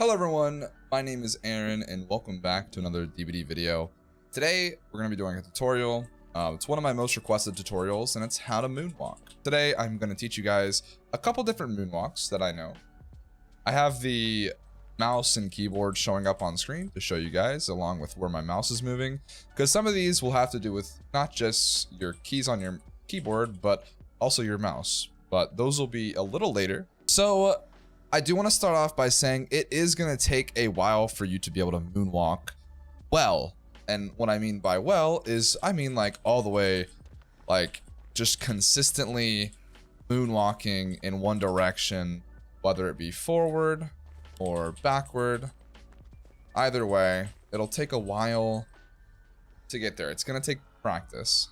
Hello everyone, my name is Ayrun and welcome back to another DVD video. Today we're going to be doing a tutorial. It's one of my most requested tutorials and it's how to moonwalk. Today I'm going to teach you guys a couple different moonwalks that I know. I have the mouse and keyboard showing up on screen to show you guys along with where my mouse is moving, because some of these will have to do with not just your keys on your keyboard but also your mouse, but those will be a little later. So I do want to start off by saying it is going to take a while for you to be able to moonwalk well. And what I mean by well is I mean like all the way, like just consistently moonwalking in one direction, whether it be forward or backward. Either way, it'll take a while to get there. It's going to take practice.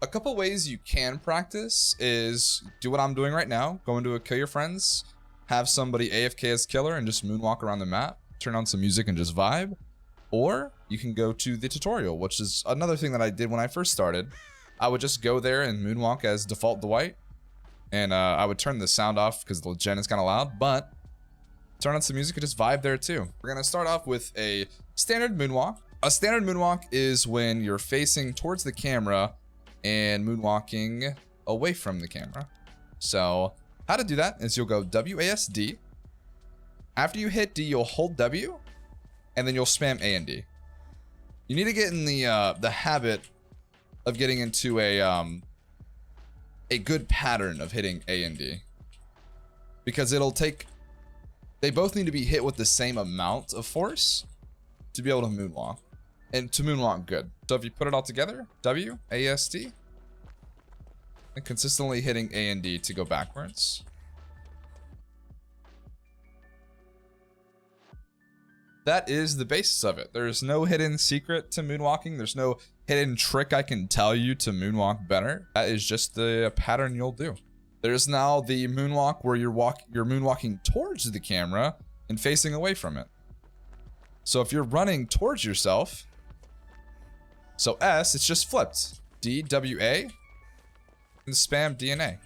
A couple ways you can practice is do what I'm doing right now. Go into a Kill Your Friends. Have somebody AFK as killer and just moonwalk around the map, turn on some music and just vibe. Or you can go to the tutorial, which is another thing that I did when I first started. I would just go there and moonwalk as default Dwight. And I would turn the sound off because the gen is kind of loud, but turn on some music and just vibe there too. We're going to start off with a standard moonwalk. A standard moonwalk is when you're facing towards the camera and moonwalking away from the camera. So how to do that is you'll go WASD. After you hit D, you'll hold W, and then you'll spam A and D. You need to get in the habit of getting into a good pattern of hitting A and D, because it'll take. They both need to be hit with the same amount of force to be able to moonwalk, and to moonwalk good. So if you put it all together, WASD. And consistently hitting A and D to go backwards. That is the basis of it. There's no hidden secret to moonwalking. There's no hidden trick I can tell you to moonwalk better. That is just the pattern you'll do. There's now the moonwalk where you're moonwalking towards the camera and facing away from it. So if you're running towards yourself, so S, it's just flipped. D, W, A. And spam DNA.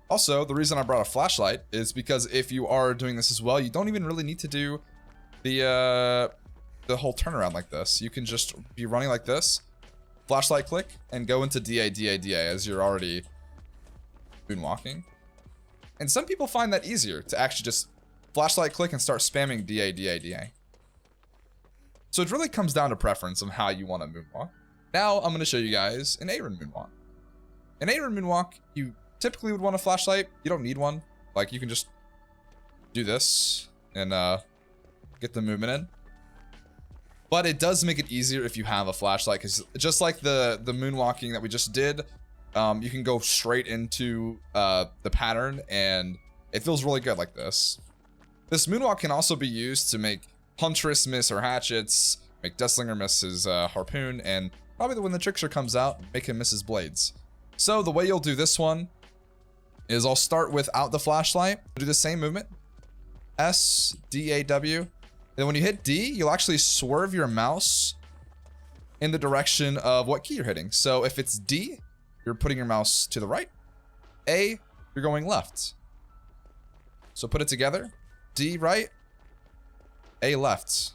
Also, the reason I brought a flashlight is because if you are doing this as well, you don't even really need to do the whole turnaround like this. You can just be running like this, flashlight click, and go into DA, DA, DA as you're already moonwalking. And some people find that easier to actually just flashlight click and start spamming DA, DA, DA. So it really comes down to preference of how you want to moonwalk. Now I'm going to show you guys an Ayrun moonwalk. An Ayrun moonwalk, you typically would want a flashlight. You don't need one. Like you can just do this and get the movement in. But it does make it easier if you have a flashlight, because just like the moonwalking that we just did, you can go straight into the pattern and it feels really good like this. This moonwalk can also be used to make Huntress miss her hatchets, make Deathslinger miss his harpoon, and probably when the trickster comes out, make him miss his blades. So the way you'll do this one is I'll start without the flashlight, do the same movement, S, D, A, W. Then when you hit D, you'll actually swerve your mouse in the direction of what key you're hitting. So if it's D, you're putting your mouse to the right. A, you're going left. So put it together, D right, A left.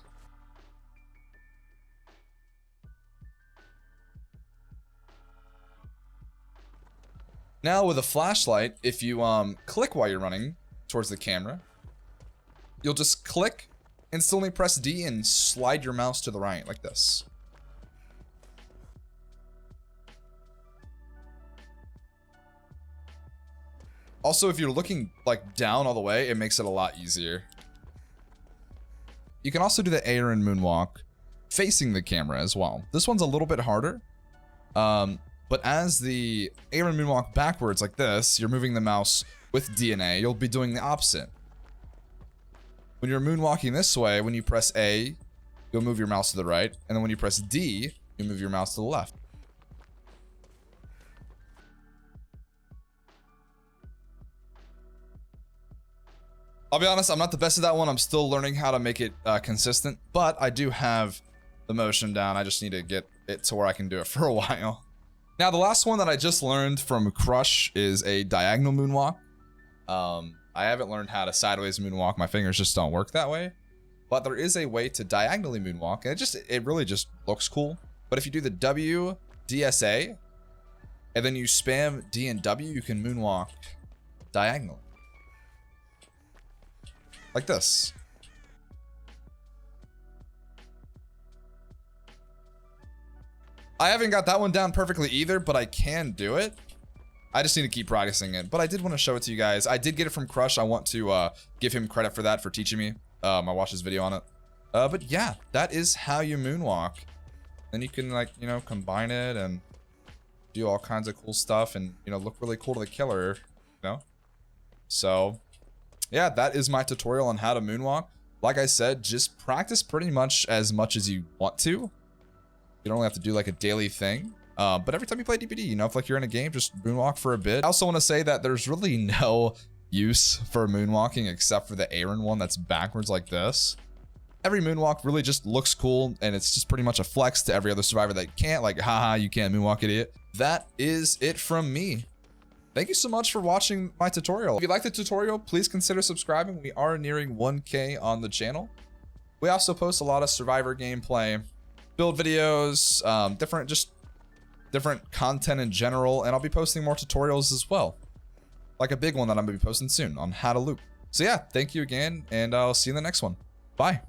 Now with a flashlight, if you click while you're running towards the camera, you'll just click, instantly press D and slide your mouse to the right like this. Also, if you're looking like down all the way, it makes it a lot easier. You can also do the Ayrun moonwalk facing the camera as well. This one's a little bit harder. But as the Ayrun moonwalk backwards like this, you're moving the mouse with DNA. You'll be doing the opposite. When you're moonwalking this way, when you press A, you'll move your mouse to the right. And then when you press D, you move your mouse to the left. I'll be honest, I'm not the best at that one. I'm still learning how to make it consistent, but I do have the motion down. I just need to get it to where I can do it for a while. Now, the last one that I just learned from Crush is a diagonal moonwalk. I haven't learned how to sideways moonwalk. My fingers just don't work that way. But there is a way to diagonally moonwalk, and it really just looks cool. But if you do the W, DSA, and then you spam D and W, you can moonwalk diagonally. Like this. I haven't got that one down perfectly either, but I can do it. I just need to keep practicing it. But I did want to show it to you guys. I did get it from Crush. I want to give him credit for that, for teaching me. I watched his video on it. But yeah, that is how you moonwalk. Then you can, like, you know, combine it and do all kinds of cool stuff and, you know, look really cool to the killer, you know? So, yeah, that is my tutorial on how to moonwalk. Like I said, just practice pretty much as you want to. You don't really have to do like a daily thing. But every time you play DBD, you know, if like you're in a game, just moonwalk for a bit. I also want to say that there's really no use for moonwalking except for the Ayrun one that's backwards like this. Every moonwalk really just looks cool, and it's just pretty much a flex to every other survivor that can't, like, haha, you can't moonwalk, idiot. That is it from me. Thank you so much for watching my tutorial. If you liked the tutorial, please consider subscribing. We are nearing 1K on the channel. We also post a lot of survivor gameplay, build videos, different content in general, and I'll be posting more tutorials as well. Like a big one that I'm gonna be posting soon on how to loop. So yeah, thank you again, and I'll see you in the next one. Bye.